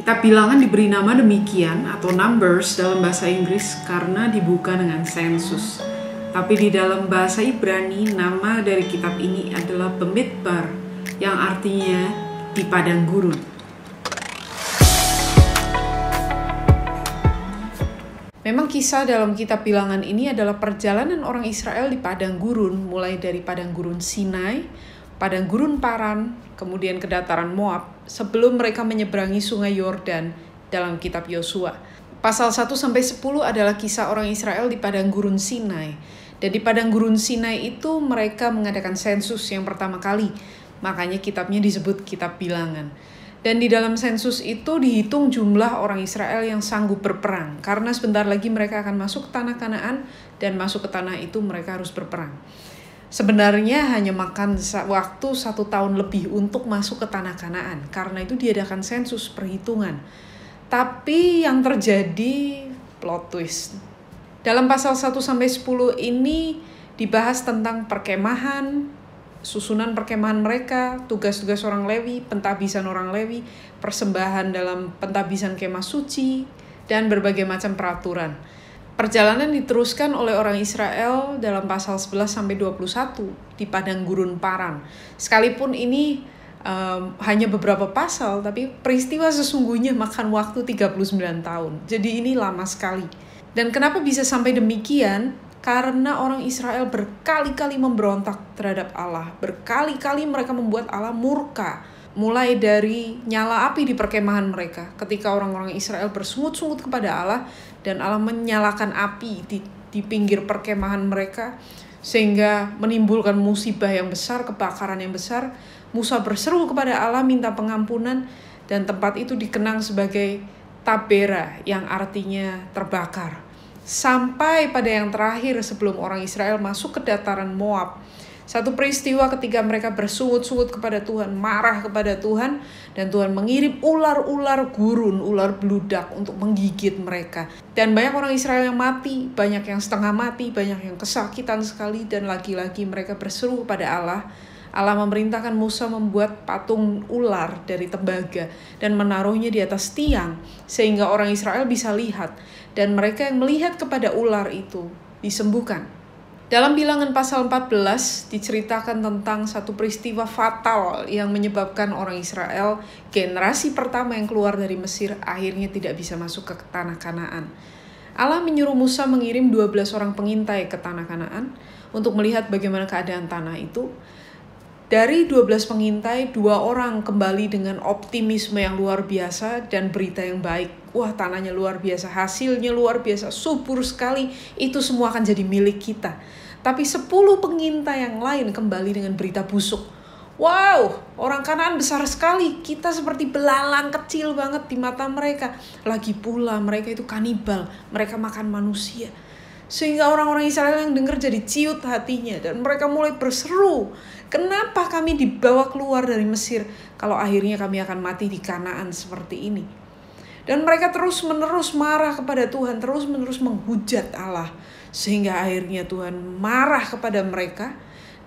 Kitab Bilangan diberi nama demikian atau Numbers dalam bahasa Inggris karena dibuka dengan sensus. Tapi di dalam bahasa Ibrani, nama dari kitab ini adalah Bamidbar, yang artinya di padang gurun. Memang kisah dalam kitab Bilangan ini adalah perjalanan orang Israel di padang gurun, mulai dari padang gurun Sinai, padang gurun Paran, kemudian ke dataran Moab, sebelum mereka menyeberangi sungai Yordan dalam kitab Yosua. Pasal 1-10 adalah kisah orang Israel di padang gurun Sinai. Dan di padang gurun Sinai itu mereka mengadakan sensus yang pertama kali. Makanya kitabnya disebut kitab Bilangan. Dan di dalam sensus itu dihitung jumlah orang Israel yang sanggup berperang. Karena sebentar lagi mereka akan masuk ke tanah Kanaan, dan masuk ke tanah itu mereka harus berperang. Sebenarnya hanya makan waktu 1 tahun lebih untuk masuk ke tanah Kanaan. Karena itu diadakan sensus perhitungan. Tapi yang terjadi plot twist. Dalam pasal 1-10 ini dibahas tentang perkemahan, susunan perkemahan mereka, tugas-tugas orang Lewi, pentahbisan orang Lewi, persembahan dalam pentahbisan kemah suci, dan berbagai macam peraturan. Perjalanan diteruskan oleh orang Israel dalam pasal 11-21 di padang gurun Paran. Sekalipun ini hanya beberapa pasal, tapi peristiwa sesungguhnya makan waktu 39 tahun. Jadi ini lama sekali. Dan kenapa bisa sampai demikian? Karena orang Israel berkali-kali memberontak terhadap Allah. Berkali-kali mereka membuat Allah murka. Mulai dari nyala api di perkemahan mereka. Ketika orang-orang Israel bersungut-sungut kepada Allah. Dan Allah menyalakan api di pinggir perkemahan mereka. Sehingga menimbulkan musibah yang besar, kebakaran yang besar. Musa berseru kepada Allah minta pengampunan. Dan tempat itu dikenang sebagai Tabera, yang artinya terbakar. Sampai pada yang terakhir sebelum orang Israel masuk ke dataran Moab. Satu peristiwa ketika mereka bersungut-sungut kepada Tuhan, marah kepada Tuhan, dan Tuhan mengirim ular-ular gurun, ular beludak untuk menggigit mereka. Dan banyak orang Israel yang mati, banyak yang setengah mati, banyak yang kesakitan sekali, dan lagi-lagi mereka berseru kepada Allah. Allah memerintahkan Musa membuat patung ular dari tembaga dan menaruhnya di atas tiang sehingga orang Israel bisa lihat, dan mereka yang melihat kepada ular itu disembuhkan. Dalam Bilangan pasal 14 diceritakan tentang satu peristiwa fatal yang menyebabkan orang Israel, generasi pertama yang keluar dari Mesir, akhirnya tidak bisa masuk ke tanah Kanaan. Allah menyuruh Musa mengirim 12 orang pengintai ke tanah Kanaan untuk melihat bagaimana keadaan tanah itu. Dari 12 pengintai, 2 orang kembali dengan optimisme yang luar biasa dan berita yang baik. Wah, tanahnya luar biasa, hasilnya luar biasa, subur sekali, itu semua akan jadi milik kita. Tapi 10 pengintai yang lain kembali dengan berita busuk. Wow, orang Kanaan besar sekali, kita seperti belalang kecil banget di mata mereka. Lagi pula mereka itu kanibal, mereka makan manusia. Sehingga orang-orang Israel yang dengar jadi ciut hatinya. Dan mereka mulai berseru, kenapa kami dibawa keluar dari Mesir kalau akhirnya kami akan mati di Kanaan seperti ini? Dan mereka terus-menerus marah kepada Tuhan, terus-menerus menghujat Allah. Sehingga akhirnya Tuhan marah kepada mereka.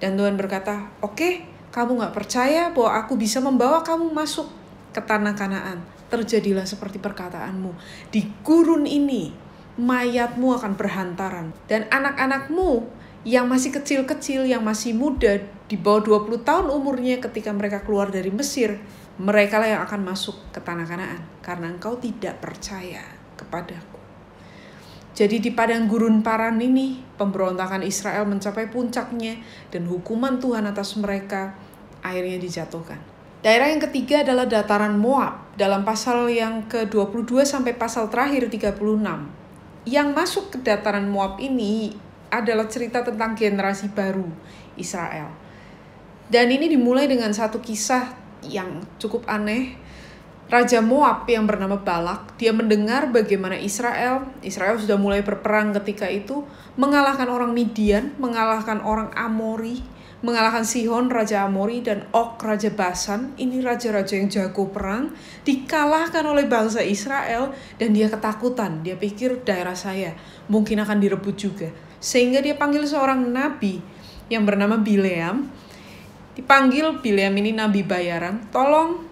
Dan Tuhan berkata, oke, kamu gak percaya bahwa aku bisa membawa kamu masuk ke tanah Kanaan. Terjadilah seperti perkataanmu. Di gurun ini mayatmu akan berhantaran. Dan anak-anakmu yang masih kecil-kecil, yang masih muda, di bawah 20 tahun umurnya ketika mereka keluar dari Mesir, mereka lah yang akan masuk ke tanah Kanaan. Karena engkau tidak percaya kepadaku. Jadi di padang gurun Paran ini, pemberontakan Israel mencapai puncaknya, dan hukuman Tuhan atas mereka akhirnya dijatuhkan. Daerah yang ketiga adalah dataran Moab. Dalam pasal yang ke-22 sampai pasal terakhir 36. Yang masuk ke dataran Moab ini adalah cerita tentang generasi baru Israel. Dan ini dimulai dengan satu kisah yang cukup aneh. Raja Moab yang bernama Balak, dia mendengar bagaimana Israel sudah mulai berperang ketika itu, mengalahkan orang Midian, mengalahkan orang Amori, mengalahkan Sihon, Raja Amori, dan Og, Raja Basan. Ini raja-raja yang jago perang, dikalahkan oleh bangsa Israel, dan dia ketakutan. Dia pikir daerah saya mungkin akan direbut juga. Sehingga dia panggil seorang nabi yang bernama Bileam. Dipanggil Bileam ini nabi bayaran, tolong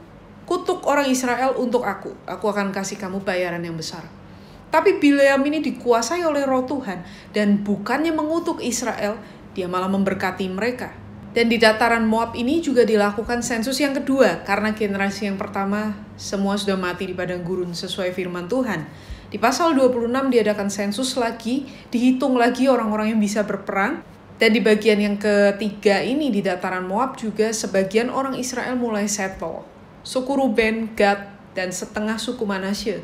kutuk orang Israel untuk aku akan kasih kamu bayaran yang besar. Tapi Bileam ini dikuasai oleh roh Tuhan, dan bukannya mengutuk Israel, dia malah memberkati mereka. Dan di dataran Moab ini juga dilakukan sensus yang kedua, karena generasi yang pertama semua sudah mati di padang gurun sesuai firman Tuhan. Di pasal 26 diadakan sensus lagi, dihitung lagi orang-orang yang bisa berperang. Dan di bagian yang ketiga ini di dataran Moab juga sebagian orang Israel mulai settle. Suku Ruben, Gad, dan setengah suku Manasye.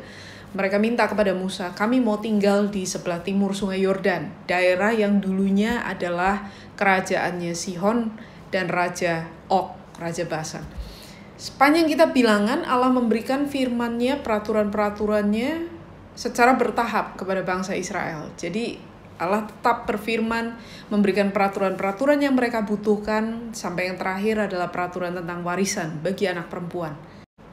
Mereka minta kepada Musa, kami mau tinggal di sebelah timur sungai Yordan, daerah yang dulunya adalah kerajaannya Sihon dan Raja Og, Raja Basan. Sepanjang kita bilangan, Allah memberikan firman-Nya, peraturan-peraturannya secara bertahap kepada bangsa Israel. Jadi Allah tetap berfirman, memberikan peraturan-peraturan yang mereka butuhkan, sampai yang terakhir adalah peraturan tentang warisan bagi anak perempuan.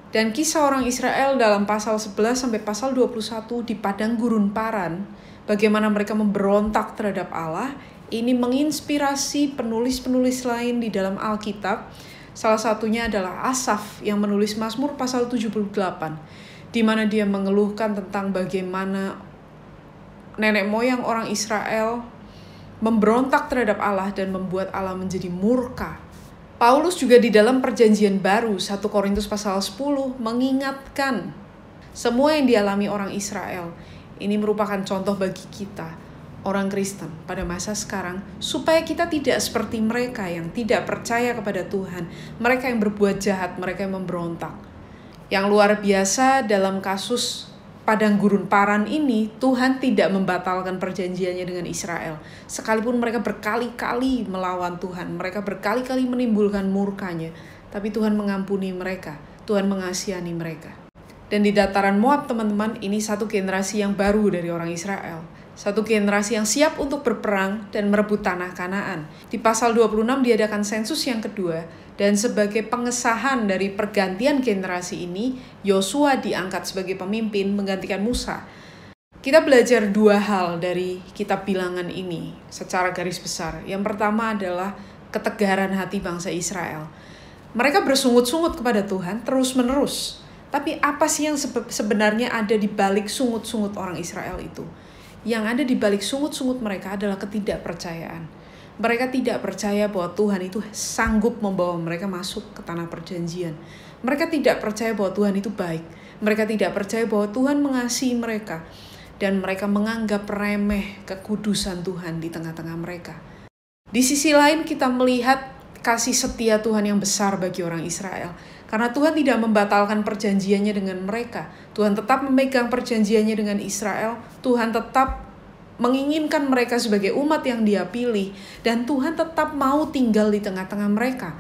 Dan kisah orang Israel dalam pasal 11 sampai pasal 21 di padang gurun Paran, bagaimana mereka memberontak terhadap Allah, ini menginspirasi penulis-penulis lain di dalam Alkitab. Salah satunya adalah Asaf yang menulis Mazmur pasal 78, di mana dia mengeluhkan tentang bagaimana nenek moyang orang Israel memberontak terhadap Allah dan membuat Allah menjadi murka. Paulus juga di dalam perjanjian baru 1 Korintus pasal 10 mengingatkan semua yang dialami orang Israel. Ini merupakan contoh bagi kita, orang Kristen pada masa sekarang, supaya kita tidak seperti mereka yang tidak percaya kepada Tuhan, mereka yang berbuat jahat, mereka yang memberontak. Yang luar biasa dalam kasus padang gurun Paran ini, Tuhan tidak membatalkan perjanjiannya dengan Israel. Sekalipun mereka berkali-kali melawan Tuhan, mereka berkali-kali menimbulkan murkanya, tapi Tuhan mengampuni mereka, Tuhan mengasihani mereka. Dan di dataran Moab, teman-teman, ini satu generasi yang baru dari orang Israel. Satu generasi yang siap untuk berperang dan merebut tanah Kanaan. Di pasal 26 diadakan sensus yang kedua, dan sebagai pengesahan dari pergantian generasi ini, Yosua diangkat sebagai pemimpin menggantikan Musa. Kita belajar dua hal dari kitab bilangan ini secara garis besar. Yang pertama adalah ketegaran hati bangsa Israel. Mereka bersungut-sungut kepada Tuhan terus-menerus. Tapi apa sih yang sebenarnya ada di balik sungut-sungut orang Israel itu? Yang ada di balik sungut-sungut mereka adalah ketidakpercayaan. Mereka tidak percaya bahwa Tuhan itu sanggup membawa mereka masuk ke tanah perjanjian. Mereka tidak percaya bahwa Tuhan itu baik. Mereka tidak percaya bahwa Tuhan mengasihi mereka. Dan mereka menganggap remeh kekudusan Tuhan di tengah-tengah mereka. Di sisi lain kita melihat kasih setia Tuhan yang besar bagi orang Israel. Karena Tuhan tidak membatalkan perjanjiannya dengan mereka. Tuhan tetap memegang perjanjiannya dengan Israel. Tuhan tetap menginginkan mereka sebagai umat yang Dia pilih, dan Tuhan tetap mau tinggal di tengah-tengah mereka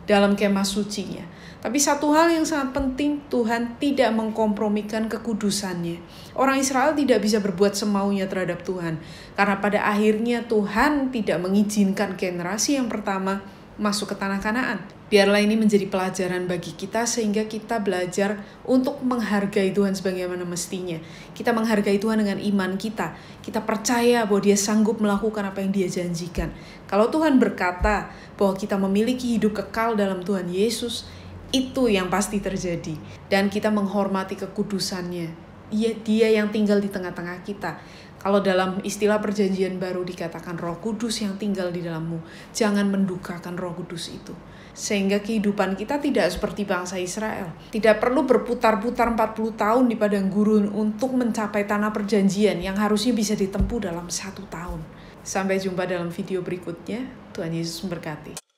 dalam kemah sucinya. Tapi satu hal yang sangat penting, Tuhan tidak mengkompromikan kekudusannya. Orang Israel tidak bisa berbuat semaunya terhadap Tuhan, karena pada akhirnya Tuhan tidak mengizinkan generasi yang pertama masuk ke tanah Kanaan. Biarlah ini menjadi pelajaran bagi kita sehingga kita belajar untuk menghargai Tuhan sebagaimana mestinya. Kita menghargai Tuhan dengan iman kita. Kita percaya bahwa Dia sanggup melakukan apa yang Dia janjikan. Kalau Tuhan berkata bahwa kita memiliki hidup kekal dalam Tuhan Yesus, itu yang pasti terjadi. Dan kita menghormati kekudusannya. Dia yang tinggal di tengah-tengah kita. Kalau dalam istilah perjanjian baru dikatakan Roh Kudus yang tinggal di dalammu, jangan mendukakan Roh Kudus itu. Sehingga kehidupan kita tidak seperti bangsa Israel. Tidak perlu berputar-putar 40 tahun di padang gurun untuk mencapai tanah perjanjian yang harusnya bisa ditempuh dalam 1 tahun. Sampai jumpa dalam video berikutnya. Tuhan Yesus memberkati.